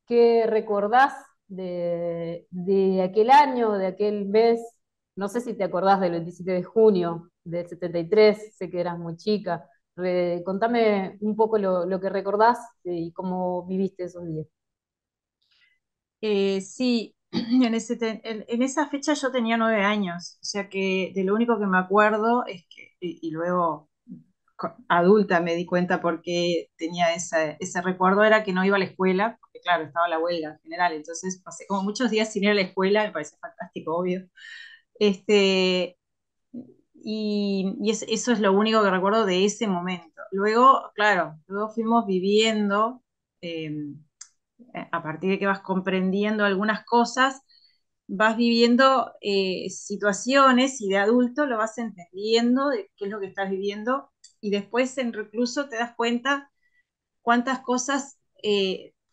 ¿Qué recordás de aquel año, de aquel mes? No sé si te acordás del 27 de junio del 73, sé que eras muy chica. Contame un poco lo que recordás y cómo viviste esos días. Sí, en esa fecha yo tenía 9 años, o sea que de lo único que me acuerdo es que, y luego adulta me di cuenta porque tenía ese recuerdo, era que no iba a la escuela, porque claro, estaba la huelga general, entonces pasé como muchos días sin ir a la escuela, me parece fantástico, obvio. Este, eso es lo único que recuerdo de ese momento. Luego, claro, luego fuimos viviendo. eh, a partir de que vas comprendiendo algunas cosas, vas viviendo situaciones y de adulto lo vas entendiendo de qué es lo que estás viviendo y después en recluso te das cuenta cuántas cosas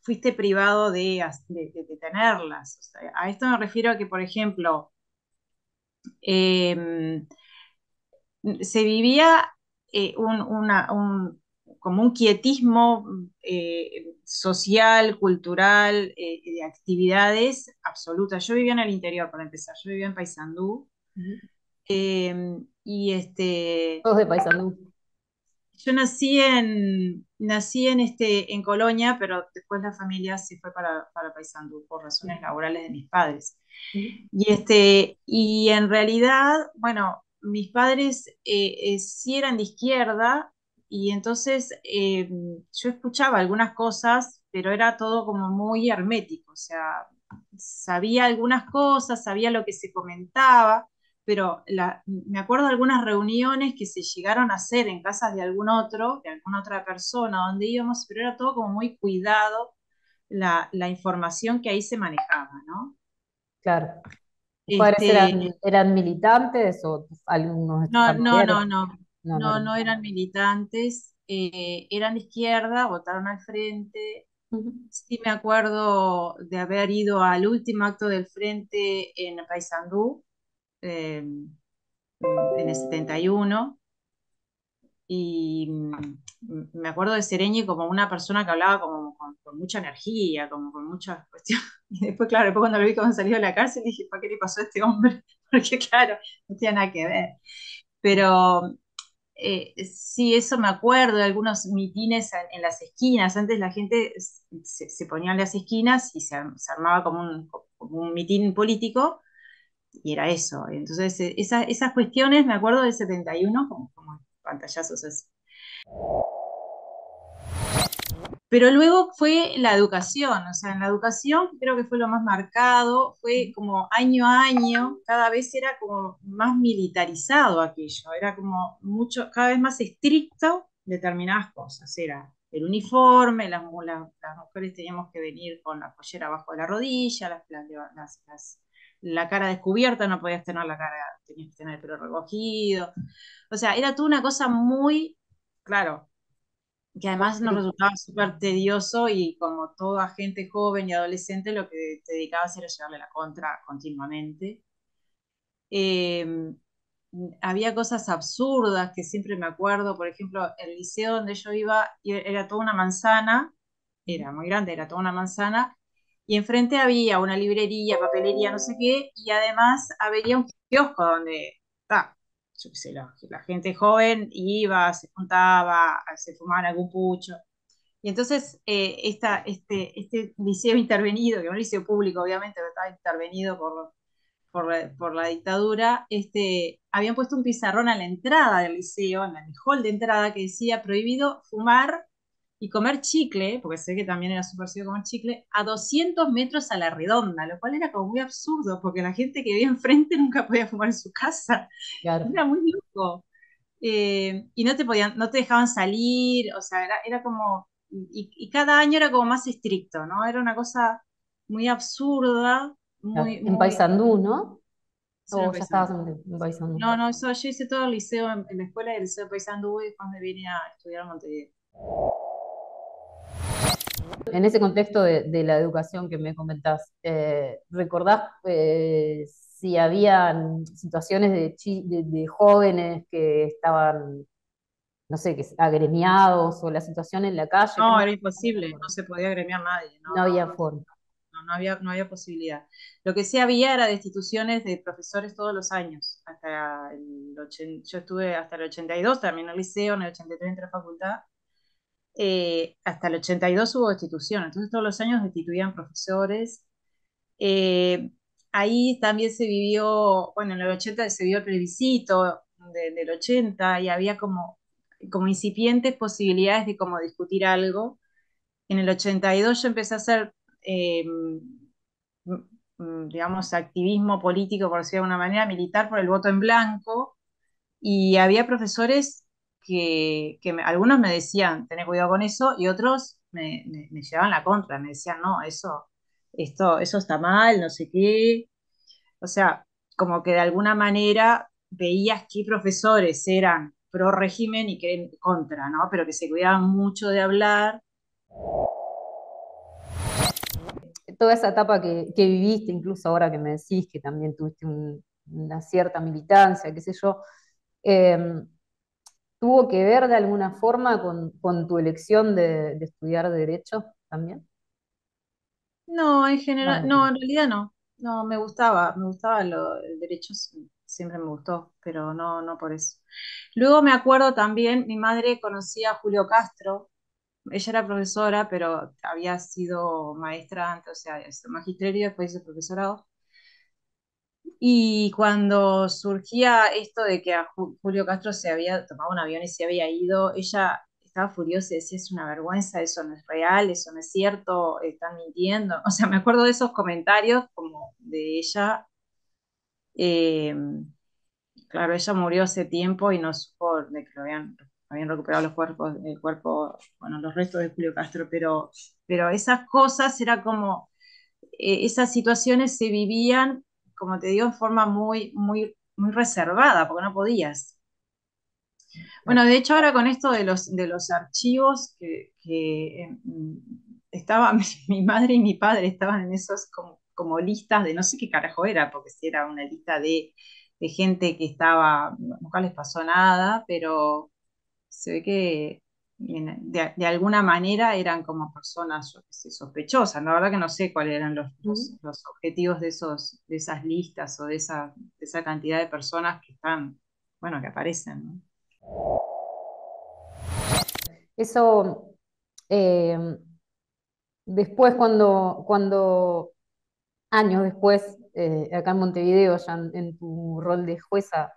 fuiste privado de tenerlas. O sea, a esto me refiero a que, por ejemplo, eh, se vivía como un quietismo social, cultural, de actividades absolutas. Yo vivía en el interior, para empezar, yo vivía en Paysandú, Ujú. y Todos de Paysandú. yo nací en Colonia, pero después la familia se fue para Paysandú por razones laborales de mis padres. Ujú. Y en realidad, bueno, mis padres sí eran de izquierda y entonces yo escuchaba algunas cosas, pero era todo como muy hermético, o sea, sabía algunas cosas, sabía lo que se comentaba, pero me acuerdo de algunas reuniones que se llegaron a hacer en casas de algún otro, de alguna otra persona, donde íbamos, pero era todo como muy cuidado la información que ahí se manejaba, ¿no? Claro. ¿Tus padres Este, eran militantes o algunos de tus no, no, familiares? no, no, No, no no, eran. no eran militantes, eran de izquierda, votaron al frente. Ujú. Sí me acuerdo de haber ido al último acto del frente en Paysandú, eh, en el 71, y me acuerdo de Sereñi como una persona que hablaba como con mucha energía, como con muchas cuestiones. Y después, claro, después cuando lo vi cuando salió de la cárcel, dije, ¿para qué le pasó a este hombre? Porque claro, no tiene nada que ver. Pero sí, eso me acuerdo de algunos mitines en las esquinas. Antes la gente se ponía en las esquinas y se armaba como un mitin político y era eso. Entonces, esas cuestiones me acuerdo del 71 como pantallazos así. Pero luego fue la educación, o sea, en la educación creo que fue lo más marcado, fue como año a año, cada vez era como más militarizado aquello, era como mucho, cada vez más estricto determinadas cosas, era el uniforme, las mujeres teníamos que venir con la pollera abajo de la rodilla, la cara descubierta, no podías tener la cara, tenías que tener el pelo recogido, o sea, era toda una cosa muy, claro, que Muy además nos estricto. resultaba súper tedioso y como toda gente joven y adolescente lo que te dedicabas era llevarle la contra continuamente. Eh, Había cosas absurdas que siempre me acuerdo, por ejemplo, el liceo donde yo iba era toda una manzana, Ujú. era muy grande, era toda una manzana, y enfrente había una librería, papelería, no sé qué, y además había un kiosco donde, yo qué sé, la gente joven iba, se juntaba, se fumaban algún pucho. Y entonces este liceo intervenido, que es un liceo público obviamente, pero estaba intervenido por la dictadura, habían puesto un pizarrón a la entrada del liceo, en el hall de entrada, que decía prohibido fumar y comer chicle, porque sé que también era subversivo comer chicle, a 200 metros a la redonda, lo cual era como muy absurdo, porque la gente que vivía enfrente nunca podía fumar en su casa. Claro. Era muy loco. Y no te dejaban salir, o sea, era como, y cada año era como más estricto, ¿no? Era una cosa muy absurda, Claro. muy, En muy, Paysandú, ¿no? eso era O ya estabas Paysandú. en Paysandú. No, no, eso, yo hice todo el liceo en la escuela del liceo de Paysandú y después me vine a estudiar a Montevideo. En ese contexto de la educación que me comentás, ¿recordás si habían situaciones de jóvenes que estaban no sé, agremiados o la situación en la calle, No, ¿cómo, era cómo te imposible, no acuerdas? se podía agremiar nadie, no, No había no, forma. no había posibilidad. Lo que sí había era destituciones de profesores todos los años. Yo estuve hasta el 82, terminé el liceo, en el 83 entré a facultad. Hasta el 82 hubo destitución, entonces todos los años destituían profesores. Eh, Ahí también se vivió, bueno, en el 80 se vio el plebiscito del 80 y había como incipientes posibilidades de como discutir algo. En el 82 yo empecé a hacer, eh, digamos, activismo político, por decirlo de alguna manera, militar por el voto en blanco, y había profesores algunos me decían, tené cuidado con eso, y otros me llevaban la contra, me decían, no, eso está mal, no sé qué. O sea, como que de alguna manera veías qué profesores eran pro régimen y qué contra, ¿no? Pero que se cuidaban mucho de hablar. Toda esa etapa que viviste, incluso ahora que me decís que también tuviste una cierta militancia, qué sé yo, eh, ¿tuvo que ver de alguna forma con tu elección de estudiar Derecho también? No, en No, general, no no, creo. en realidad no. No, me gustaba el derecho, siempre me gustó, pero no, no por eso. Luego me acuerdo también, mi madre conocía a Julio Castro. Ella era profesora, pero había sido maestra antes, o sea, hizo magisterio y después hizo profesorado. Y cuando surgía esto de que a Julio Castro se había tomado un avión y se había ido, ella estaba furiosa y decía, es una vergüenza, eso no es real, eso no es cierto, están mintiendo. O sea, me acuerdo de esos comentarios como de ella. eh, claro, ella murió hace tiempo y no supo de que habían recuperado los cuerpos, el cuerpo, bueno, los restos de Julio Castro, pero esas cosas era como esas situaciones se vivían, como te digo, en forma muy reservada, porque no podías. Bueno, Claro. de hecho, ahora con esto de los archivos, estaba, mi madre y mi padre estaban en esos como listas de no sé qué carajo era, porque si era una lista de gente que estaba, nunca les pasó nada, pero se ve que de alguna manera eran como personas, yo qué sé, sospechosas. La verdad que no sé cuáles eran Ujú. los objetivos de esas listas o de esa cantidad de personas que están, bueno, que aparecen, ¿no? Eso, eh, después cuando años después, acá en Montevideo, ya en tu rol de jueza,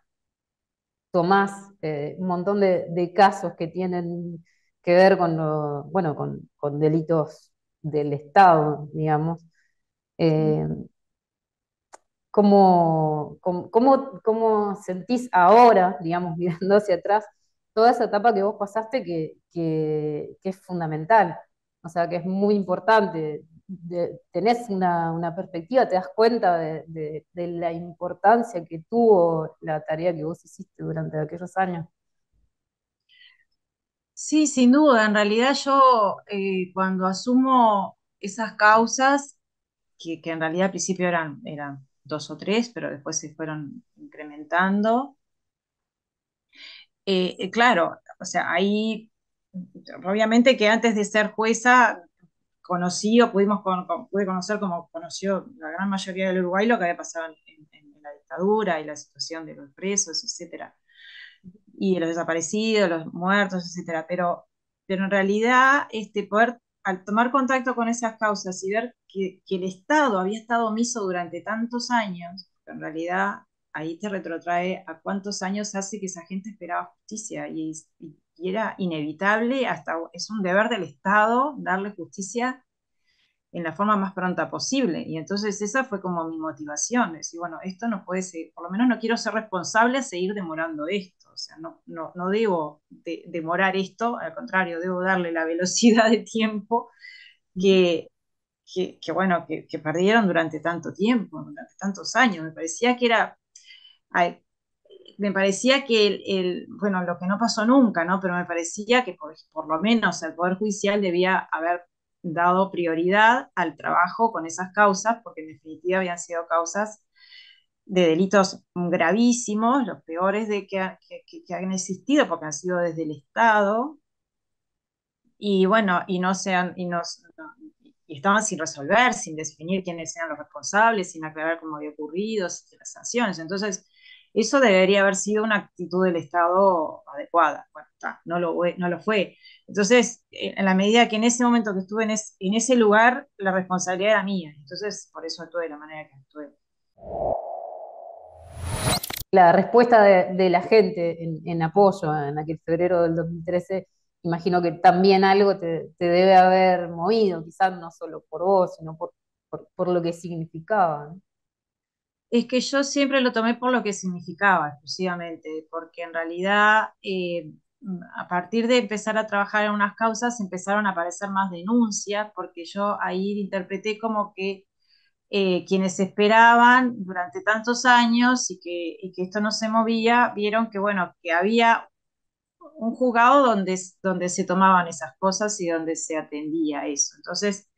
tomás un montón de casos que tienen que ver con, bueno, con delitos del Estado, digamos. Sí. Eh, ¿cómo sentís ahora, digamos, mirando hacia atrás, toda esa etapa que vos pasaste que es fundamental? O sea, que es muy importante. Tenés una perspectiva, te das cuenta de la importancia que tuvo la tarea que vos hiciste durante aquellos años. Sí, sin duda. En realidad yo cuando asumo esas causas, que en realidad al principio eran dos o tres, pero después se fueron incrementando. Claro, o sea, ahí, obviamente que antes de ser jueza, conocí o pude conocer como conoció la gran mayoría del Uruguay lo que había pasado en la dictadura y la situación de los presos, etcétera, y los desaparecidos, los muertos, etcétera. Pero en realidad, poder, al tomar contacto con esas causas y ver que el Estado había estado omiso durante tantos años, en realidad ahí te retrotrae a cuántos años hace que esa gente esperaba justicia y era inevitable, hasta es un deber del Estado darle justicia en la forma más pronta posible. Y entonces esa fue como mi motivación, decir, bueno, esto no puede ser, por lo menos no quiero ser responsable a seguir demorando esto, o sea, no debo demorar esto, al contrario, debo darle la velocidad de tiempo que, bueno, que perdieron durante tanto tiempo, durante tantos años. Ay, me parecía que bueno, lo que no pasó nunca, ¿no? Pero me parecía que por lo menos el Poder Judicial debía haber dado prioridad al trabajo con esas causas, porque en definitiva habían sido causas de delitos gravísimos, los peores que han existido, porque han sido desde el Estado, y bueno, y no sean, y estaban sin resolver, sin definir quiénes eran los responsables, sin aclarar cómo había ocurrido, sin las sanciones. Entonces, eso debería haber sido una actitud del Estado adecuada. Bueno, no lo fue. Entonces, en la medida que en ese momento que estuve en ese lugar, la responsabilidad era mía. Entonces, por eso actué de la manera que actué. La respuesta de la gente en apoyo en aquel febrero del 2013, imagino que también algo te debe haber movido, quizás no solo por vos, sino por lo que significaba, ¿no? Es que yo siempre lo tomé por lo que significaba exclusivamente, porque en realidad a partir de empezar a trabajar en unas causas empezaron a aparecer más denuncias, porque yo ahí interpreté como que quienes esperaban durante tantos años y que esto no se movía, vieron que, bueno, que había un juzgado donde se tomaban esas cosas y donde se atendía eso. Entonces,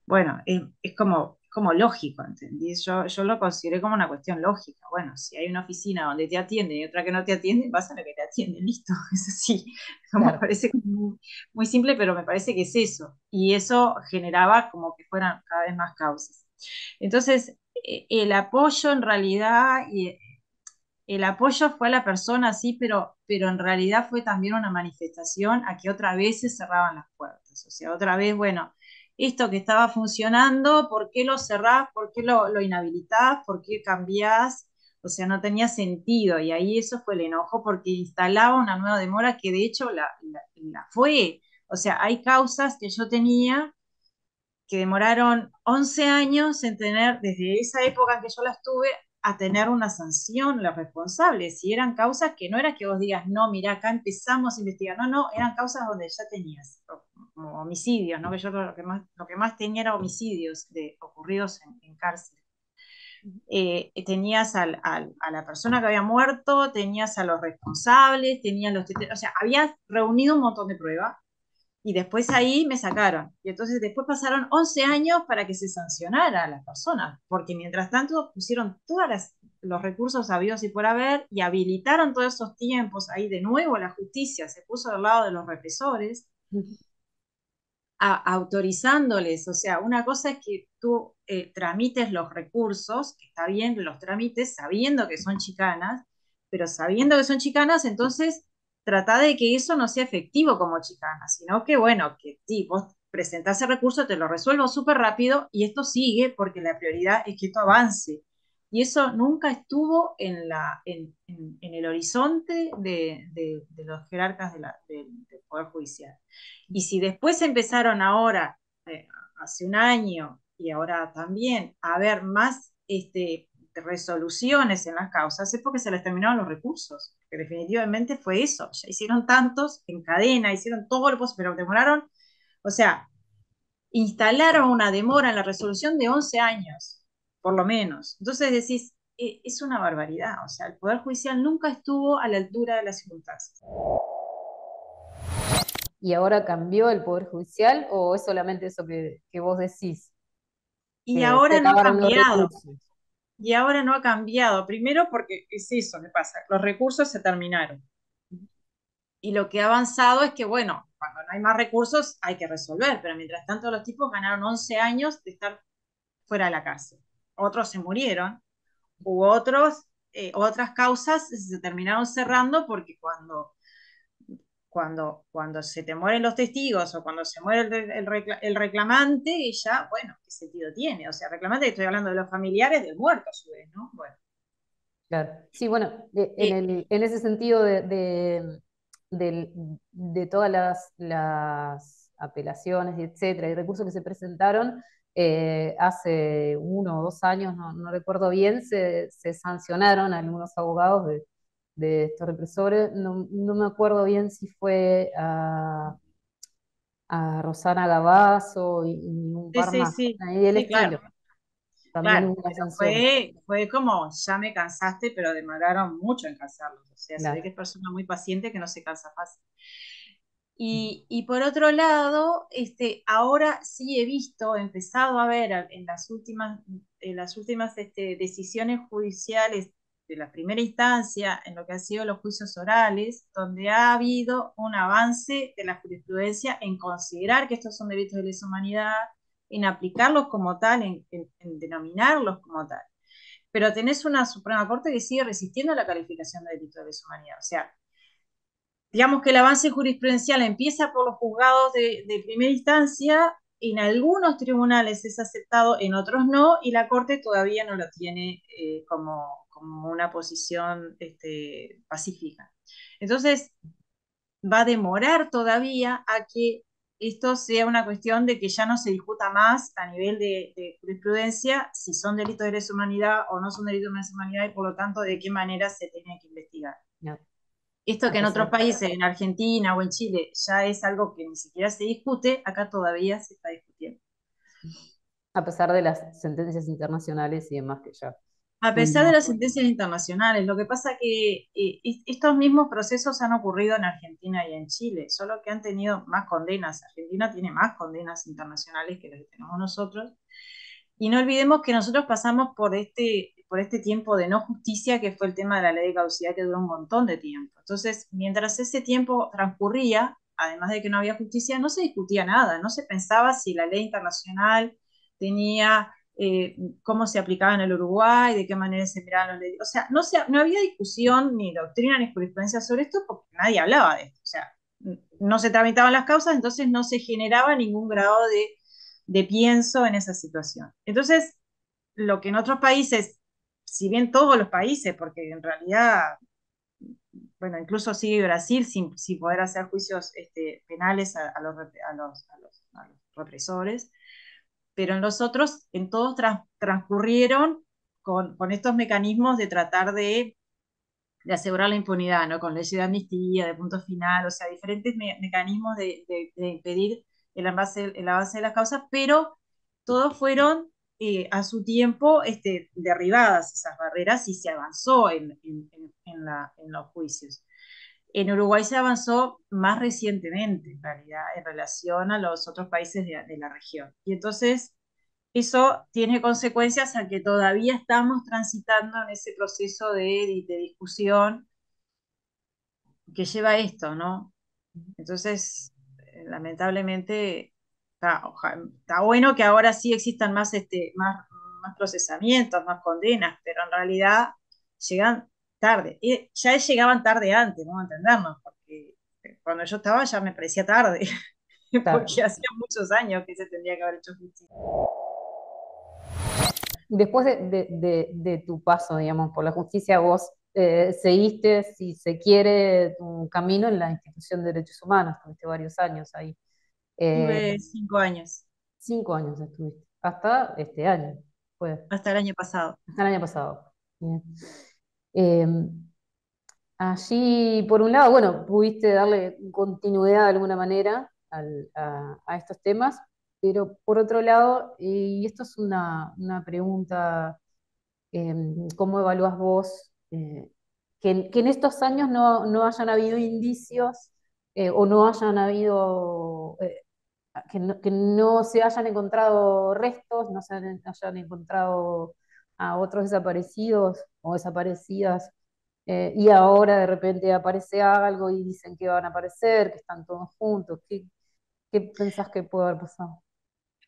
bueno, es como lógico, ¿entendí? Yo lo consideré como una cuestión lógica. Bueno, si hay una oficina donde te atienden y otra que no te atiende, vas a la que te atiende, listo, es así. Como Claro. parece muy, muy simple, pero me parece que es eso. Y eso generaba como que fueran cada vez más causas. Entonces, el apoyo en realidad, el apoyo fue a la persona, sí, pero en realidad fue también una manifestación a que otra vez se cerraban las puertas. O sea, otra vez, bueno, esto que estaba funcionando, ¿por qué lo cerrás? ¿Por qué lo inhabilitás? ¿Por qué cambiás? O sea, no tenía sentido. Y ahí eso fue el enojo porque instalaba una nueva demora que de hecho la fue. O sea, hay causas que yo tenía que demoraron 11 años en tener, desde esa época en que yo las tuve, a tener una sanción los responsables. Y eran causas que no era que vos digas, no, mira, acá empezamos a investigar. No, no, eran causas donde ya tenías como homicidios, ¿no? Que yo lo que más tenía era homicidios ocurridos en cárcel. Tenías a la persona que había muerto, tenías a los responsables, tenías o sea, habías reunido un montón de pruebas y después ahí me sacaron. Y entonces después pasaron 11 años para que se sancionara a las personas, porque mientras tanto pusieron todos los recursos habidos y por haber y habilitaron todos esos tiempos. Ahí de nuevo la justicia se puso del lado de los represores, autorizándoles. O sea, una cosa es que tú tramites los recursos, que está bien que los tramites sabiendo que son chicanas, pero sabiendo que son chicanas, entonces trata de que eso no sea efectivo como chicana, sino que, bueno, que sí, vos presentás el recurso, te lo resuelvo súper rápido y esto sigue porque la prioridad es que esto avance. Y eso nunca estuvo en el horizonte de los jerarcas del Poder Judicial. Y si después empezaron ahora, hace un año y ahora también, a haber más resoluciones en las causas, es porque se les terminaron los recursos, que definitivamente fue eso. Ya hicieron tantos en cadena, hicieron todo lo posible, pero demoraron, o sea, instalaron una demora en la resolución de 11 años, por lo menos. Entonces decís, es una barbaridad. O sea, el Poder Judicial nunca estuvo a la altura de las circunstancias. ¿Y ahora cambió el Poder Judicial o es solamente eso que vos decís, Y que se ahora no ha acabaron los cambiado. recursos? Y ahora no ha cambiado. Primero porque es eso que pasa, los recursos se terminaron. Y lo que ha avanzado es que, bueno, cuando no hay más recursos hay que resolver, pero mientras tanto los tipos ganaron 11 años de estar fuera de la cárcel. Otros se murieron, hubo otras causas se terminaron cerrando porque cuando se te mueren los testigos o cuando se muere el reclamante, ya, bueno, ¿qué sentido tiene? O sea, reclamante, estoy hablando de los familiares del muerto a su vez, ¿no? Bueno. Claro. Sí, bueno, Eh, en ese sentido de, de todas las apelaciones y etcétera, y recursos que se presentaron, hace 1 o 2 años, no recuerdo bien, se sancionaron a algunos abogados de estos represores. No me acuerdo bien si fue a Rosana Gavazzo y un sí, par sí, más, sí, ahí del sí, claro. estilo. También Claro, hubo una pero sanción. fue como, ya me cansaste, pero demoraron mucho en cansarlos. O sea, se ve que Claro. es persona muy paciente que no se cansa fácil. Y por otro lado, ahora sí he visto, he empezado a ver en las últimas decisiones judiciales de la primera instancia, en lo que han sido los juicios orales, donde ha habido un avance de la jurisprudencia en considerar que estos son delitos de lesa humanidad, en aplicarlos como tal, en denominarlos como tal. Pero tenés una Suprema Corte que sigue resistiendo la calificación de delito de lesa humanidad. O sea, digamos que el avance jurisprudencial empieza por los juzgados de primera instancia, en algunos tribunales es aceptado, en otros no, y la Corte todavía no lo tiene como una posición pacífica. Entonces, va a demorar todavía a que esto sea una cuestión de que ya no se discuta más a nivel de jurisprudencia si son delitos de lesa humanidad o no son delitos de lesa humanidad, y por lo tanto de qué manera se tiene que investigar. No, Esto a que en otros pesar, países, en Argentina o en Chile, ya es algo que ni siquiera se discute, acá todavía se está discutiendo. a pesar de las sentencias internacionales y demás que ya A pesar de tuvimos. las sentencias internacionales, lo que pasa que estos mismos procesos han ocurrido en Argentina y en Chile, solo que han tenido más condenas. Argentina tiene más condenas internacionales que las que tenemos nosotros. Y no olvidemos que nosotros pasamos por este tiempo de no justicia, que fue el tema de la ley de caducidad, que duró un montón de tiempo. Entonces, mientras ese tiempo transcurría, además de que no había justicia, no se discutía nada, no se pensaba si la ley internacional tenía, cómo se aplicaba en el Uruguay, de qué manera se miraban los leyes. O sea, no había discusión, ni doctrina, ni jurisprudencia sobre esto, porque nadie hablaba de esto. O sea, no se tramitaban las causas, entonces no se generaba ningún grado de pienso en esa situación. Entonces, lo que en otros países, si bien todos los países, porque en realidad, bueno, incluso sigue Brasil sin poder hacer juicios penales a los represores, pero en los otros, en todos transcurrieron con estos mecanismos de tratar de asegurar la impunidad, ¿no? Con leyes de amnistía, de punto final, o sea, diferentes mecanismos de impedir el avance de las causas, pero todos fueron a su tiempo derribadas esas barreras y se avanzó en los juicios. En Uruguay se avanzó más recientemente, en realidad, en relación a los otros países de la región. Y entonces eso tiene consecuencias a que todavía estamos transitando en ese proceso de discusión que lleva a esto, ¿no? Entonces, lamentablemente, está bueno que ahora sí existan más procesamientos, más condenas, pero en realidad llegan tarde. Y ya llegaban tarde antes, vamos a entendernos, porque cuando yo estaba ya me parecía tarde, Claro. porque hacía muchos años que se tendría que haber hecho justicia. Después de tu paso, digamos, por la justicia, vos seguiste, si se quiere, tu camino en la institución de derechos humanos, estuviste varios años ahí. Eh, Tuve 5 años, 5 años estuviste, hasta este año, fue, hasta el año pasado. hasta el año pasado. Bien. Eh, Allí, por un lado, bueno, pudiste darle continuidad de alguna manera a estos temas, pero por otro lado, y esto es una pregunta, ¿cómo evalúas vos que en estos años no hayan habido indicios o no hayan habido, que no se hayan encontrado restos, no se hayan encontrado a otros desaparecidos o desaparecidas, y ahora de repente aparece algo y dicen que van a aparecer, que están todos juntos? ¿Qué pensás que puede haber pasado?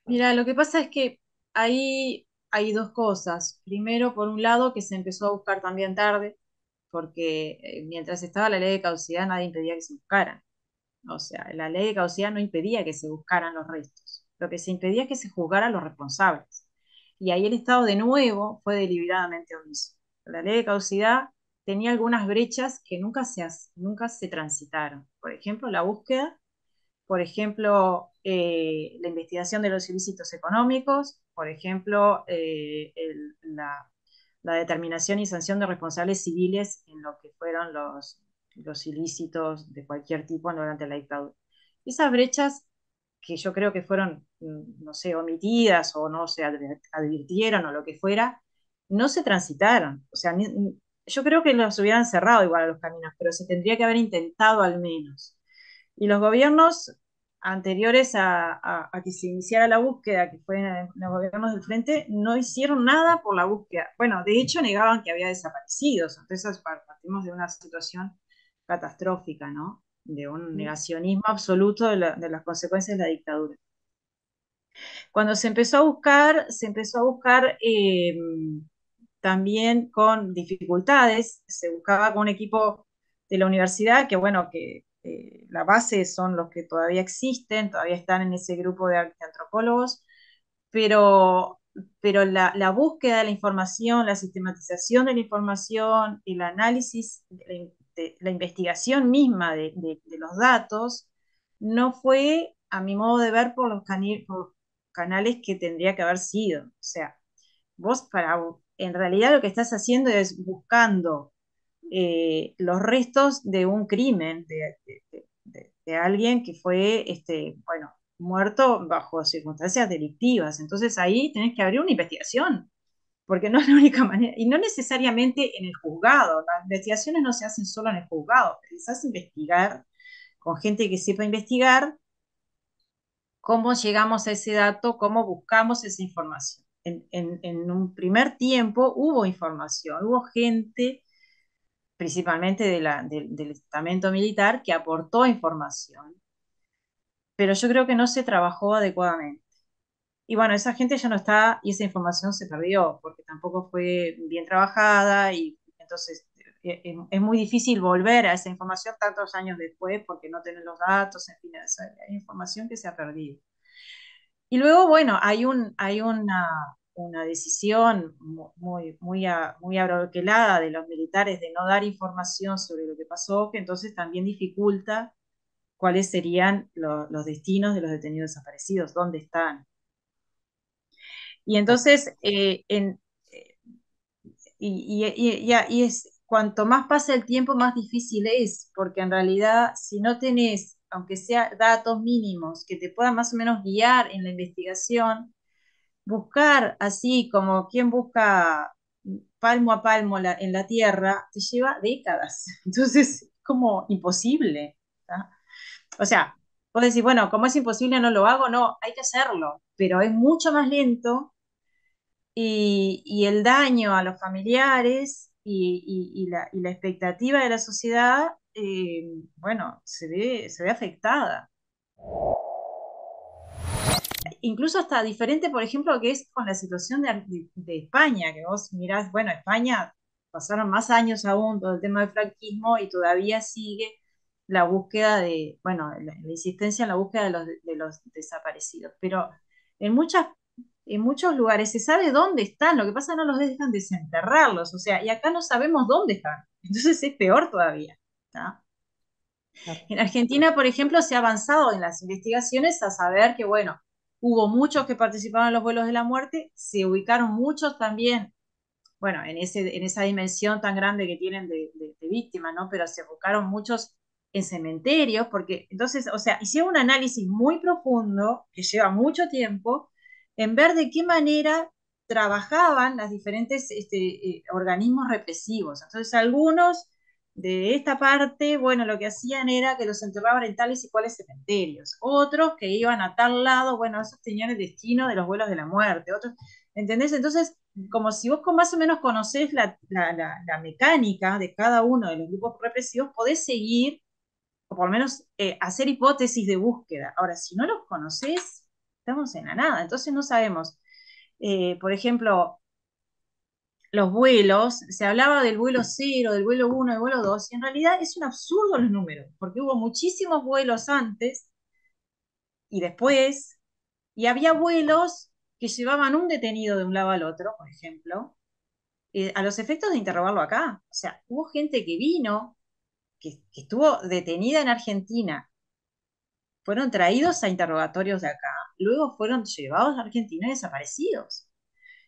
Mira, lo que pasa es que ahí hay dos cosas. Primero, por un lado, que se empezó a buscar también tarde, porque mientras estaba la ley de caducidad nadie impedía que se buscaran. O sea, la ley de caducidad no impedía que se buscaran los restos. Lo que se impedía es que se juzgaran los responsables. Y ahí el Estado de nuevo fue deliberadamente omiso. La ley de caducidad tenía algunas brechas que nunca se transitaron. Por ejemplo, la búsqueda, por ejemplo, la investigación de los ilícitos económicos, por ejemplo, la determinación y sanción de responsables civiles en lo que fueron los ilícitos de cualquier tipo durante la dictadura. Esas brechas que yo creo que fueron, no sé, omitidas o no se advirtieron o lo que fuera, no se transitaron. O sea, yo creo que los hubieran cerrado igual a los caminos, pero se tendría que haber intentado al menos. Y los gobiernos anteriores a que se iniciara la búsqueda, que fue en los gobiernos del Frente, no hicieron nada por la búsqueda. Bueno, de hecho negaban que había desaparecidos. Entonces partimos de una situación catastrófica, ¿no? De un negacionismo absoluto de las consecuencias de la dictadura. Cuando se empezó a buscar también con dificultades, se buscaba con un equipo de la universidad, que bueno, que la base son los que todavía existen, todavía están en ese grupo de antropólogos, pero, pero la búsqueda de la información, la sistematización de la información, el análisis, la investigación misma de los datos, no fue, a mi modo de ver, por los canales que tendría que haber sido. O sea, vos en realidad lo que estás haciendo es buscando los restos de un crimen, de alguien que fue, bueno, muerto bajo circunstancias delictivas. Entonces ahí tenés que abrir una investigación, porque no es la única manera, y no necesariamente en el juzgado. Las investigaciones no se hacen solo en el juzgado, necesitas investigar con gente que sepa investigar cómo llegamos a ese dato, cómo buscamos esa información. En un primer tiempo hubo información, hubo gente, principalmente del estamento militar, que aportó información, pero yo creo que no se trabajó adecuadamente. Y bueno, esa gente ya no está y esa información se perdió porque tampoco fue bien trabajada y entonces es muy difícil volver a esa información tantos años después porque no tienen los datos, en fin, hay información que se ha perdido. Y luego, bueno, hay una decisión muy abroquelada de los militares de no dar información sobre lo que pasó, que entonces también dificulta cuáles serían los destinos de los detenidos desaparecidos, dónde están. Y entonces, y es, cuanto más pasa el tiempo, más difícil es, porque en realidad, si no tenés, aunque sea datos mínimos, que te puedan más o menos guiar en la investigación, buscar así como quien busca palmo a palmo en la tierra, te lleva décadas. Entonces, es como imposible. ¿Tá? O sea, vos decís, bueno, como es imposible, no lo hago, no, hay que hacerlo, pero es mucho más lento y el daño a los familiares y la expectativa de la sociedad, bueno, se ve afectada. Incluso hasta diferente, por ejemplo, que es con la situación de España, que vos mirás, bueno, España pasaron más años aún todo el tema del franquismo y todavía sigue la búsqueda bueno, la insistencia en la búsqueda de los desaparecidos. Pero en muchas, en muchos lugares se sabe dónde están, lo que pasa es que no los dejan desenterrarlos, o sea, y acá no sabemos dónde están, entonces es peor todavía. ¿Tá? En Argentina, por ejemplo, se ha avanzado en las investigaciones a saber que, bueno, hubo muchos que participaron en los vuelos de la muerte, se ubicaron muchos también, bueno, en esa dimensión tan grande que tienen de víctimas, ¿no? Pero se ubicaron muchos en cementerios, porque entonces, o sea, hicieron un análisis muy profundo, que lleva mucho tiempo, en ver de qué manera trabajaban las diferentes organismos represivos. Entonces, algunos de esta parte, bueno, lo que hacían era que los enterraban en tales y cuales cementerios. Otros que iban a tal lado, bueno, esos tenían el destino de los vuelos de la muerte. Otros, ¿entendés? Entonces, como si vos más o menos conocés la mecánica de cada uno de los grupos represivos, podés seguir, o por lo menos hacer hipótesis de búsqueda. Ahora, si no los conocés, estamos en la nada. Entonces no sabemos. Por ejemplo, los vuelos, se hablaba del vuelo 0, del vuelo 1, del vuelo 2, y en realidad es un absurdo los números, porque hubo muchísimos vuelos antes y después, y había vuelos que llevaban un detenido de un lado al otro, por ejemplo, a los efectos de interrogarlo acá. O sea, hubo gente que vino, que estuvo detenida en Argentina, fueron traídos a interrogatorios de acá, luego fueron llevados a Argentina y desaparecidos.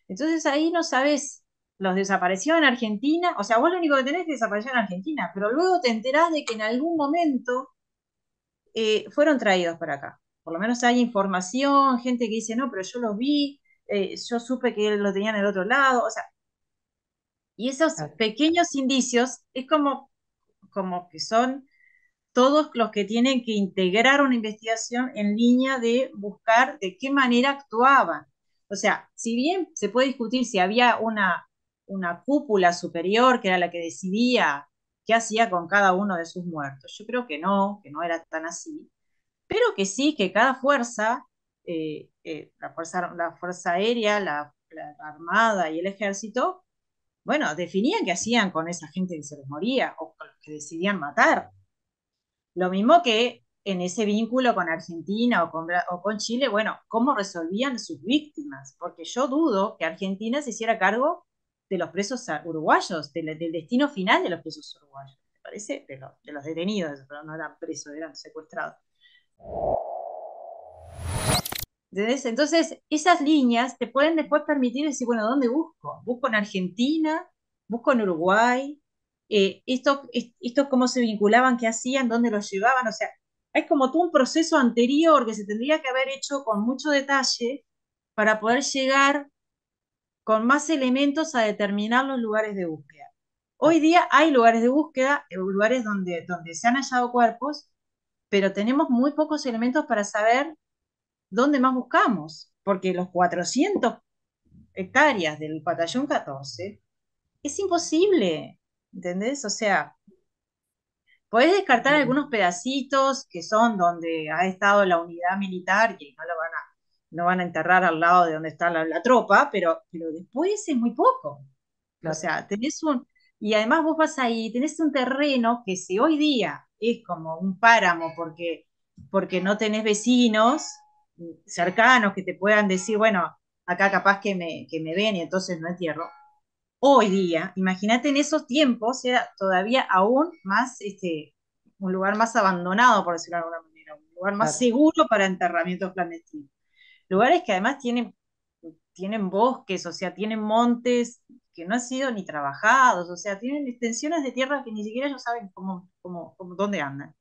Entonces ahí no sabes, los desapareció en Argentina, o sea, vos lo único que tenés es que desaparecer en Argentina, pero luego te enterás de que en algún momento fueron traídos para acá. Por lo menos hay información, gente que dice, no, pero yo los vi, yo supe que lo tenían en el otro lado, o sea, y esos pequeños indicios es como que son todos los que tienen que integrar una investigación en línea de buscar de qué manera actuaban. O sea, si bien se puede discutir si había una cúpula superior que era la que decidía qué hacía con cada uno de sus muertos, yo creo que no era tan así, pero que sí, que cada fuerza, la fuerza aérea, la armada y el ejército, bueno, definían qué hacían con esa gente que se les moría o con los que decidían matar. Lo mismo que en ese vínculo con Argentina o con Chile, bueno, cómo resolvían sus víctimas, porque yo dudo que Argentina se hiciera cargo de los presos uruguayos, del destino final de los presos uruguayos, me parece, de los detenidos, pero no eran presos, eran secuestrados. ¿Entendés? Entonces, esas líneas te pueden después permitir decir, bueno, ¿dónde busco? ¿Busco en Argentina? ¿Busco en Uruguay? Esto cómo se vinculaban, qué hacían, dónde los llevaban, o sea, es como todo un proceso anterior que se tendría que haber hecho con mucho detalle para poder llegar con más elementos a determinar los lugares de búsqueda. Hoy día hay lugares de búsqueda, lugares donde se han hallado cuerpos, pero tenemos muy pocos elementos para saber dónde más buscamos, porque los 400 hectáreas del batallón 14 es imposible, ¿entendés? O sea, podés descartar algunos pedacitos que son donde ha estado la unidad militar y no van a enterrar al lado de donde está la tropa, pero después es muy poco. O Claro, sea, y además vos vas ahí, tenés un terreno que si hoy día es como un páramo porque no tenés vecinos cercanos que te puedan decir, bueno, acá capaz que me ven y entonces no entierro. Hoy día, imagínate en esos tiempos, era todavía aún más, un lugar más abandonado, por decirlo de alguna manera, un lugar más claro. seguro para enterramientos clandestinos. Lugares que además tienen bosques, o sea, tienen montes que no han sido ni trabajados, o sea, tienen extensiones de tierra que ni siquiera ellos saben dónde andan.